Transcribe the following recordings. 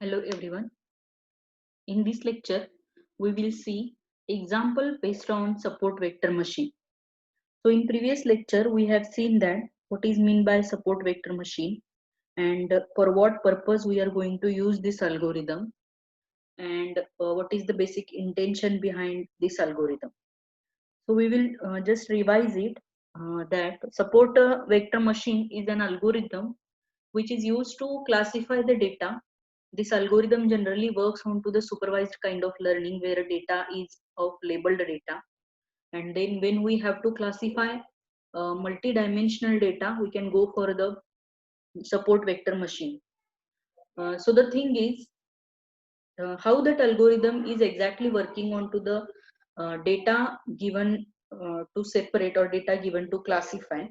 Hello everyone. In this lecture, we will see example based on support vector machine. So in previous lecture, we have seen that what is meant by support vector machine and for what purpose we are going to use this algorithm and what is the basic intention behind this algorithm. So we will just revise it that support vector machine is an algorithm which is used to classify the data. This algorithm generally works onto the supervised kind of learning where data is of labeled data. And then when we have to classify multi-dimensional data, we can go for the support vector machine. So the thing is, how that algorithm is exactly working onto the data given to separate or data given to classify,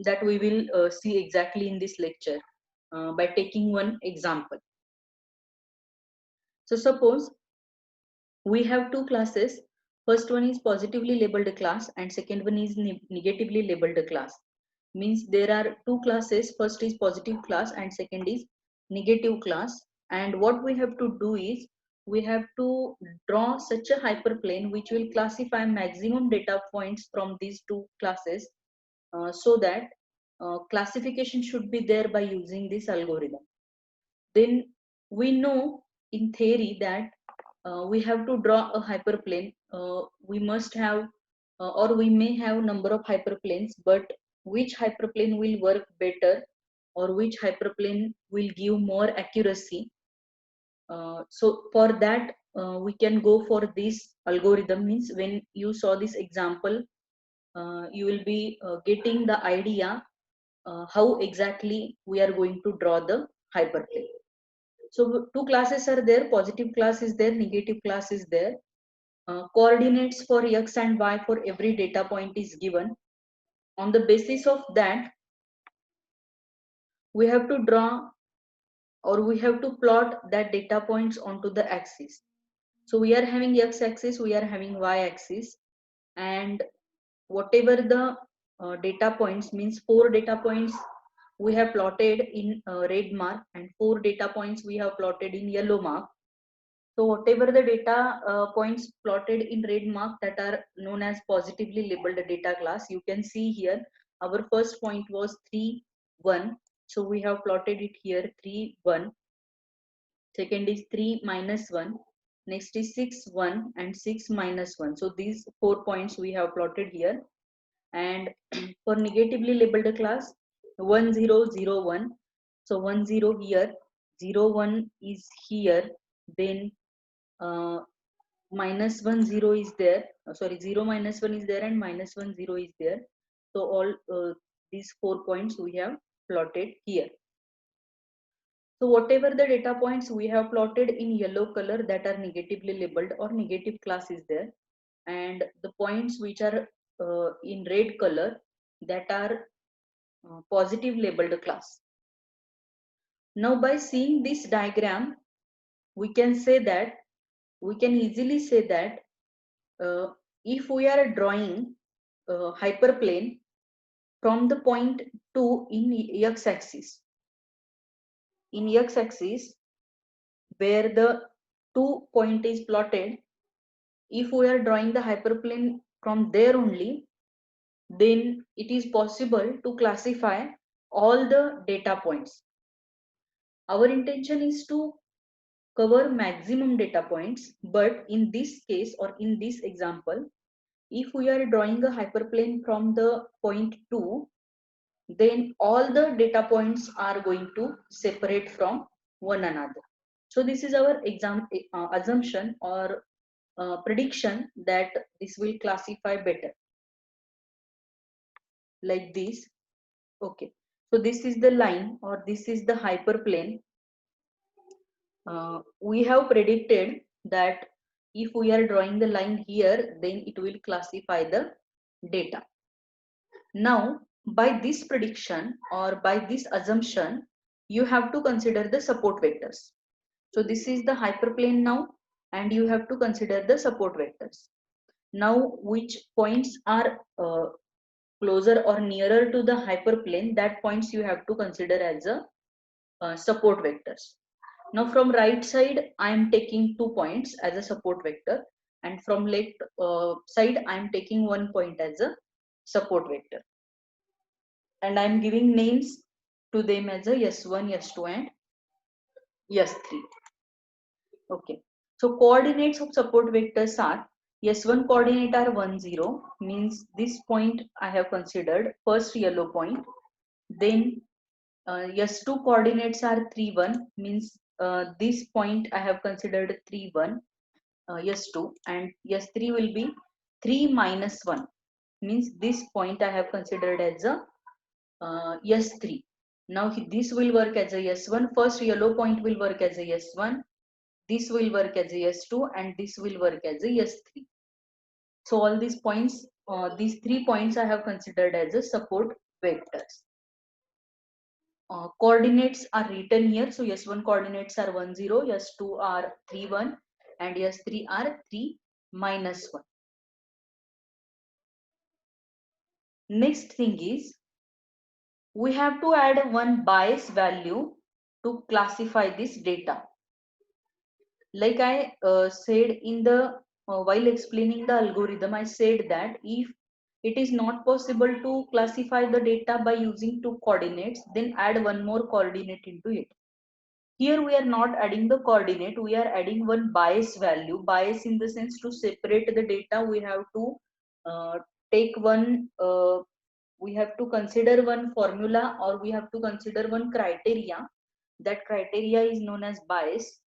that we will see exactly in this lecture by taking one example. So suppose we have two classes. First one is positively labeled class and second one is negatively labeled class. Means there are two classes. First is positive class and second is negative class. And what we have to do is we have to draw such a hyperplane which will classify maximum data points from these two classes so that classification should be there by using this algorithm. Then we know in theory that we have to draw a hyperplane. We must have or we may have number of hyperplanes, but which hyperplane will work better or which hyperplane will give more accuracy. So for that we can go for this algorithm. Means when you saw this example, you will be getting the idea how exactly we are going to draw the hyperplane. So two classes are there, positive class is there, negative class is there. Coordinates for x and y for every data point is given. On the basis of that, we have to draw or we have to plot that data points onto the axis. So we are having x axis, we are having y axis, and whatever the data points, means four data points we have plotted in red mark and four data points we have plotted in yellow mark. So whatever the data points plotted in red mark that are known as positively labeled data class, you can see here our first point was 3 1. So we have plotted it here 3 1. Second is 3 minus 1. Next is 6 1 and 6 minus 1. So these 4 points we have plotted here. And for negatively labeled class 1 0 0 1. So 1 0 here, 0 1 is here, then uh, minus 1 0 is there, sorry, 0 minus 1 is there and minus 1 0 is there. So all these 4 points we have plotted here. So whatever the data points we have plotted in yellow color that are negatively labeled or negative class is there, and the points which are in red color that are positive labeled class. Now by seeing this diagram, we can say that we can easily say that if we are drawing a hyperplane from the point 2 in x-axis, where the 2 point is plotted, if we are drawing the hyperplane from there only, then it is possible to classify all the data points. Our intention is to cover maximum data points, but in this case or in this example, if we are drawing a hyperplane from the point 2, then all the data points are going to separate from one another. So this is our assumption or prediction that this will classify better, like this. Okay, so this is the line or this is the hyperplane. We have predicted that if we are drawing the line here, then it will classify the data. Now, by this prediction or by this assumption, you have to consider the support vectors. So this is the hyperplane now, and you have to consider the support vectors. Now, which points are closer or nearer to the hyperplane, that points you have to consider as a support vectors. Now from right side, I am taking 2 points as a support vector, and from left side, I am taking 1 point as a support vector. And I am giving names to them as a S1, S2 and S3. Okay. So coordinates of support vectors are S1 coordinate are 1, 0, means this point I have considered first yellow point. Then S2 coordinates are 3, 1, means this point I have considered 3, 1, S2, and S3 will be 3 minus 1, means this point I have considered as a S3. Now this will work as a S1. First yellow point will work as a S1. This will work as a S2 and this will work as a S3. So all these points, these 3 points I have considered as a support vectors. Coordinates are written here. So S1 coordinates are 1, 0, S2 are 3, 1 and S3 are 3 minus 1. Next thing is we have to add one bias value to classify this data. Like I said in the while explaining the algorithm, I said that if it is not possible to classify the data by using two coordinates, then add one more coordinate into it. Here we are not adding the coordinate, we are adding one bias value. Bias in the sense to separate the data, we have to take one, we have to consider one formula or we have to consider one criteria. That criteria is known as bias.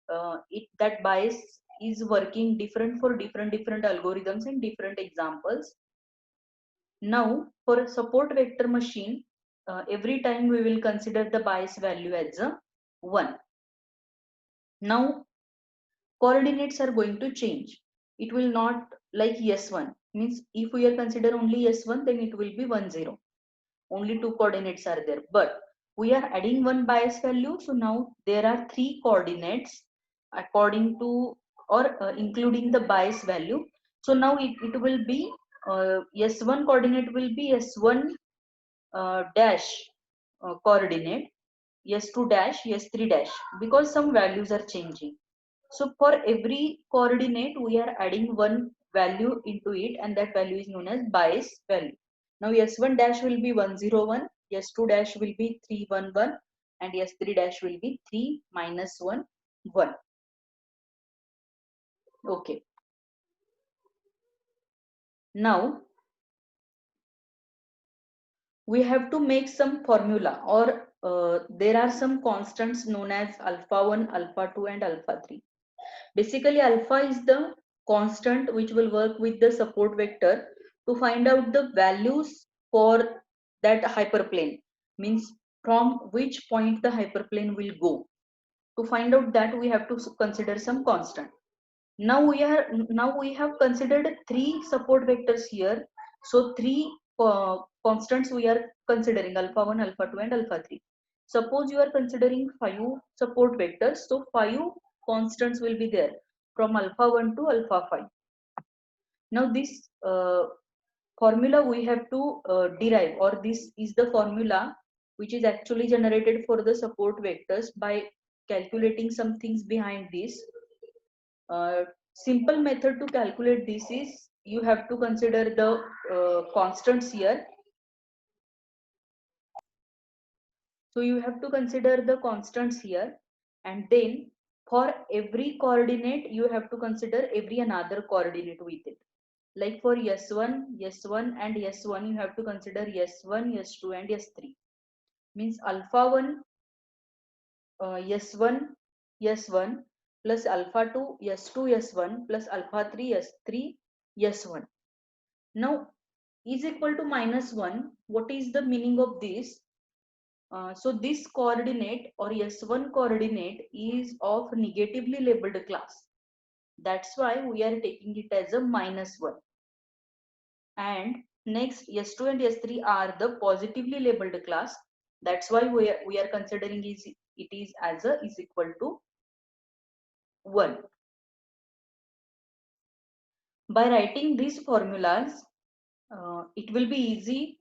That bias is working different for different algorithms and different examples. Now for a support vector machine, every time we will consider the bias value as a 1. Now coordinates are going to change. It will not like S1, means if we are consider only S1, then it will be 1, 0. Only two coordinates are there, but we are adding one bias value. So now there are 3 coordinates according to or including the bias value. So now it will be S1 coordinate will be S1 dash coordinate, S2 dash, S3 dash, because some values are changing. So for every coordinate, we are adding one value into it, and that value is known as bias value. Now S1 dash will be 101, S2 dash will be 311, and S3 dash will be 3 minus 1, 1. Okay. Now we have to make some formula, or there are some constants known as alpha 1, alpha 2 and alpha 3. Basically, alpha is the constant which will work with the support vector to find out the values for that hyperplane, means from which point the hyperplane will go. To find out that, we have to consider some constant. Now we have considered 3 support vectors here. So 3 constants we are considering, alpha 1, alpha 2 and alpha 3. Suppose you are considering 5 support vectors, so 5 constants will be there from alpha 1 to alpha 5. Now this formula we have to derive, or this is the formula which is actually generated for the support vectors by calculating some things behind this. Simple method to calculate this is you have to consider the constants here. So you have to consider the constants here, and then for every coordinate you have to consider every another coordinate with it. Like for S1, S1 and S1 you have to consider S1, S2 and S3. Means alpha 1, S1, S1 plus alpha 2, S2, S1 plus alpha 3, S3, S1. Now is equal to minus 1. What is the meaning of this? So this coordinate or S1 coordinate is of negatively labeled class. That's why we are taking it as a minus 1. And next S2 and S3 are the positively labeled class. That's why we are considering it is as a is equal to 1. By writing these formulas, it will be easy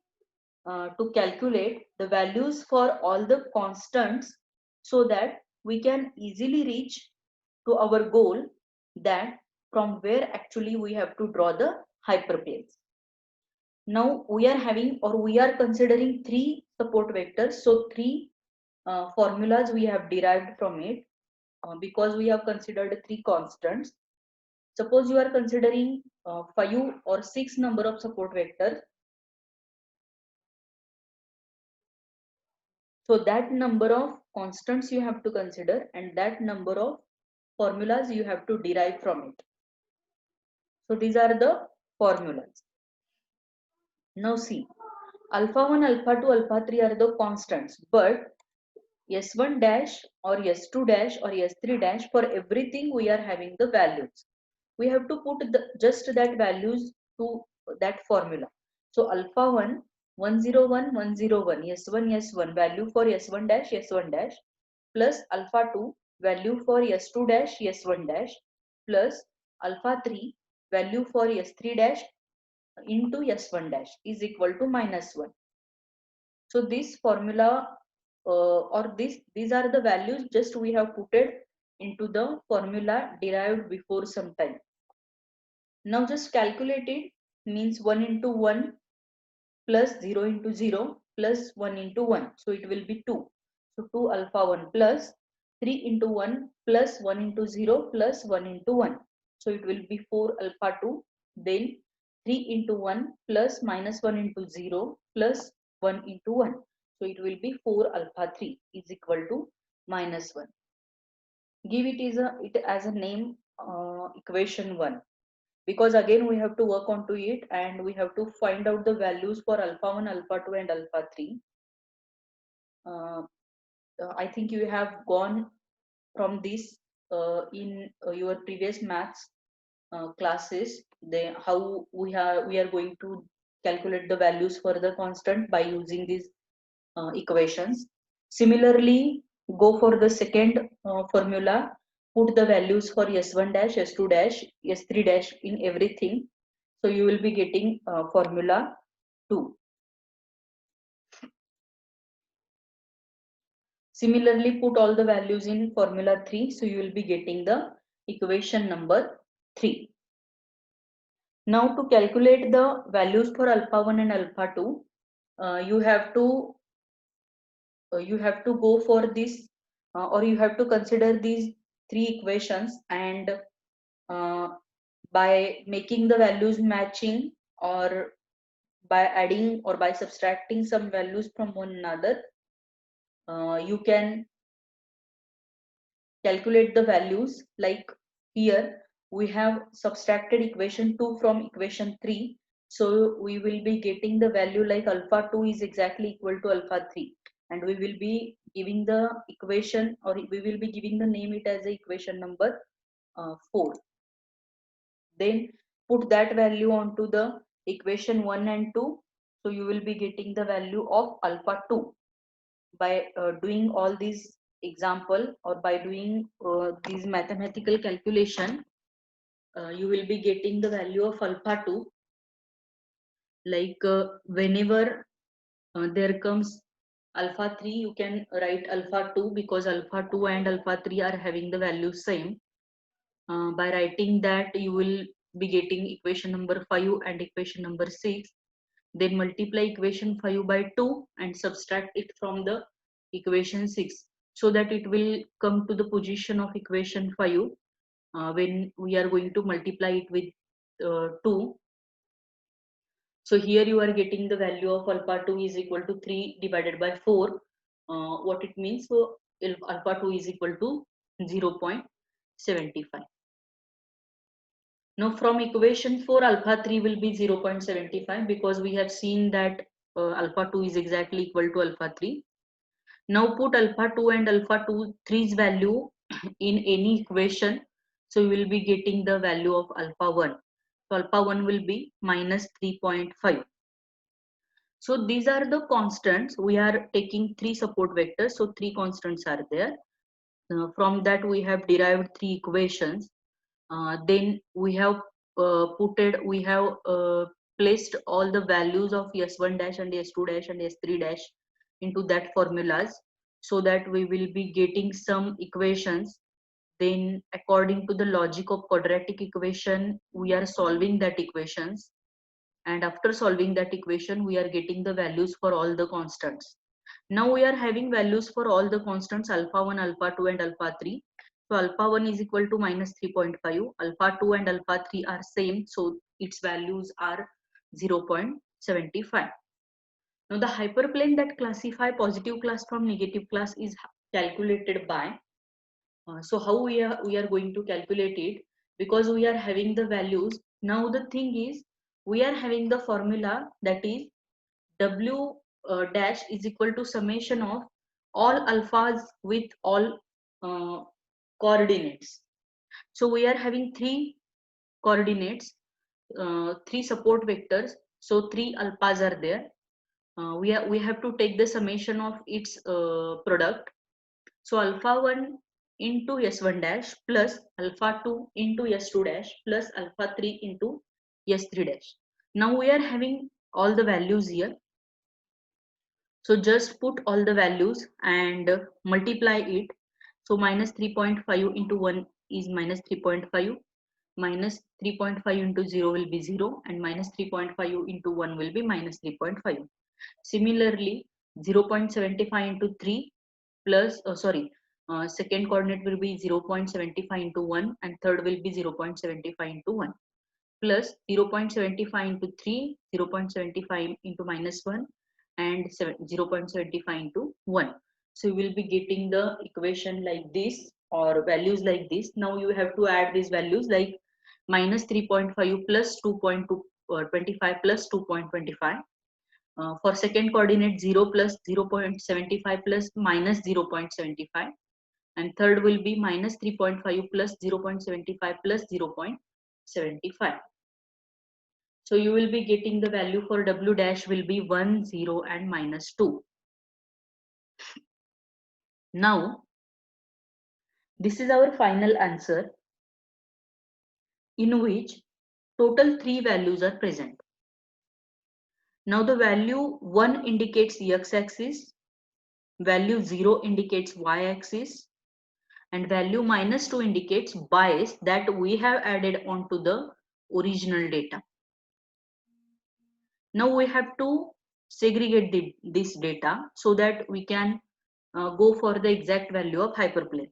to calculate the values for all the constants, so that we can easily reach to our goal, that from where actually we have to draw the hyperplanes. Now we are having, or we are considering, three support vectors. So three formulas we have derived from it, because we have considered three constants. Suppose you are considering 5 or 6 number of support vectors. So that number of constants you have to consider, and that number of formulas you have to derive from it. So these are the formulas. Now see, alpha 1, alpha 2, alpha 3 are the constants, but S1 dash or S2 dash or S3 dash, for everything we are having the values. We have to put just that values to that formula. So alpha 1, 101, 101, S1, S1, value for S1 dash, S1 dash, plus alpha 2, value for S2 dash, S1 dash, plus alpha 3, value for S3 dash into S1 dash is equal to -1. So this formula, or these are the values just we have put it into the formula derived before some time. Now just calculate it, means 1 into 1 plus 0 into 0 plus 1 into 1. So it will be 2. So 2 alpha 1 plus 3 into 1 plus 1 into 0 plus 1 into 1. So it will be 4 alpha 2. Then 3 into 1 plus -1 into 0 plus 1 into 1. So it will be 4 alpha 3 is equal to -1. Give it as a name, equation 1, because again we have to work onto it and we have to find out the values for alpha 1, alpha 2 and alpha 3. I think you have gone from this in your previous maths classes, how we are going to calculate the values for the constant by using these equations. Similarly, go for the second formula, put the values for S1 dash, S2 dash, S3 dash in everything. So you will be getting formula 2. Similarly, put all the values in formula 3. So you will be getting the equation number 3. Now to calculate the values for alpha 1 and alpha 2, you have to go for this, or you have to consider these three equations, and uh, by making the values matching, or by adding or by subtracting some values from one another, you can calculate the values. Like here we have subtracted equation 2 from equation 3, so we will be getting the value like alpha 2 is exactly equal to alpha 3, and we will be giving the equation, or we will be giving the name it as a equation number 4. Then put that value onto the equation 1 and 2, so you will be getting the value of alpha 2. By doing all these example, or by doing these mathematical calculation, you will be getting the value of alpha 2. Like whenever there comes alpha 3, you can write alpha 2, because alpha 2 and alpha 3 are having the value same. By writing that, you will be getting equation number 5 and equation number 6. Then multiply equation 5 by 2 and subtract it from the equation 6, so that it will come to the position of equation 5 when we are going to multiply it with 2. So here you are getting the value of alpha 2 is equal to 3 divided by 4. What it means? So alpha 2 is equal to 0.75. Now from equation 4, alpha 3 will be 0.75, because we have seen that alpha 2 is exactly equal to alpha 3. Now put alpha 2 and alpha 3's value in any equation. So you will be getting the value of alpha 1. So alpha 1 will be -3.5. So these are the constants. We are taking three support vectors. So three constants are there. From that we have derived three equations. Then we have placed all the values of S1 dash and S2 dash and S3 dash into that formulas. so that we will be getting some equations. Then according to the logic of quadratic equation, we are solving that equations, and after solving that equation we are getting the values for all the constants. Now we are having values for all the constants alpha 1, alpha 2 and alpha 3. So alpha 1 is equal to minus 3.5, alpha 2 and alpha 3 are same, so its values are 0.75. Now the hyperplane that classify positive class from negative class is calculated by, so how we are going to calculate it, because we are having the values. Now the thing is, we are having the formula, that is w dash is equal to summation of all alphas with all coordinates. So we are having three coordinates, three support vectors, so three alphas are there. We have to take the summation of its product. So alpha 1 into s1 dash plus alpha 2 into s2 dash plus alpha 3 into s3 dash. Now we are having all the values here. So just put all the values and multiply it. So minus 3.5 into 1 is minus 3.5, minus 3.5 into 0 will be 0, and minus 3.5 into 1 will be minus 3.5. Similarly, 0.75 into 3 plus, second coordinate will be 0.75 into 1, and third will be 0.75 into 1, plus 0.75 into 3, 0.75 into minus 1, and 0.75 into 1. So you will be getting the equation like this, or values like this. Now you have to add these values, like minus 3.5 plus 2.25 plus 2.25. For second coordinate, 0 plus 0.75 plus minus 0.75, and third will be minus 3.5 plus 0.75 plus 0.75. So you will be getting the value for W dash will be 1, 0 and minus 2. Now, this is our final answer, in which total 3 values are present. Now the value 1 indicates x-axis, value 0 indicates y-axis, and value minus 2 indicates bias that we have added onto the original data. Now we have to segregate this data so that we can go for the exact value of hyperplane.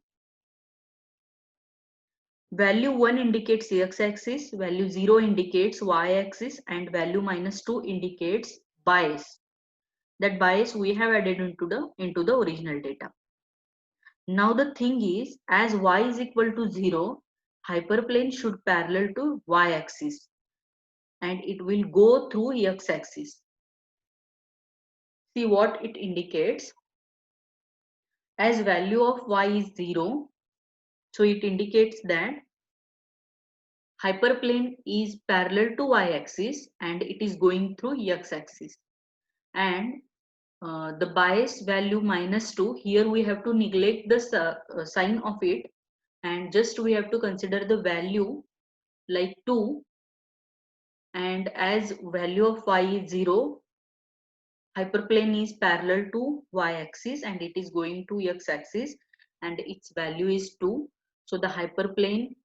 Value 1 indicates x-axis, value 0 indicates y-axis, and value minus 2 indicates bias. That bias we have added into the original data. Now the thing is, as y is equal to 0, hyperplane should parallel to y-axis, and it will go through x-axis. See what it indicates. As value of y is 0, so it indicates that hyperplane is parallel to y-axis and it is going through x-axis. And the bias value minus 2, here we have to neglect the sign of it, and just we have to consider the value like 2, and as value of y is 0, hyperplane is parallel to y-axis and it is going to x-axis and its value is 2. So the hyperplane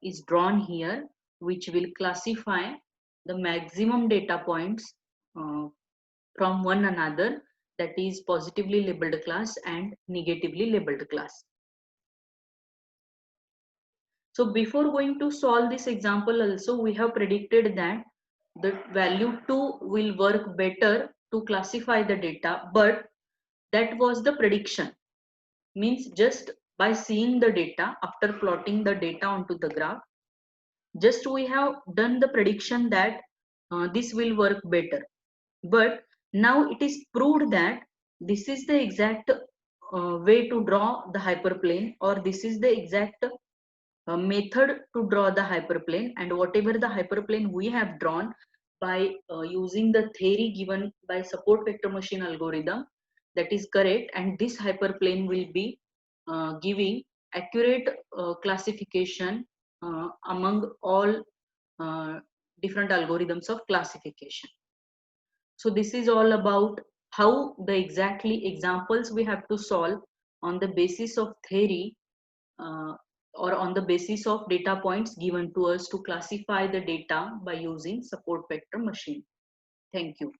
is drawn here, which will classify the maximum data points from one another, that is positively labeled class and negatively labeled class. So before going to solve this example also, we have predicted that the value 2 will work better to classify the data, but that was the prediction. Means just by seeing the data, after plotting the data onto the graph, just we have done the prediction that this will work better. But now it is proved that this is the exact way to draw the hyperplane, or this is the exact method to draw the hyperplane, and whatever the hyperplane we have drawn by using the theory given by support vector machine algorithm, that is correct, and this hyperplane will be giving accurate classification among all different algorithms of classification. So this is all about how the exactly examples we have to solve on the basis of theory, uh, or on the basis of data points given to us to classify the data by using support vector machine. Thank you.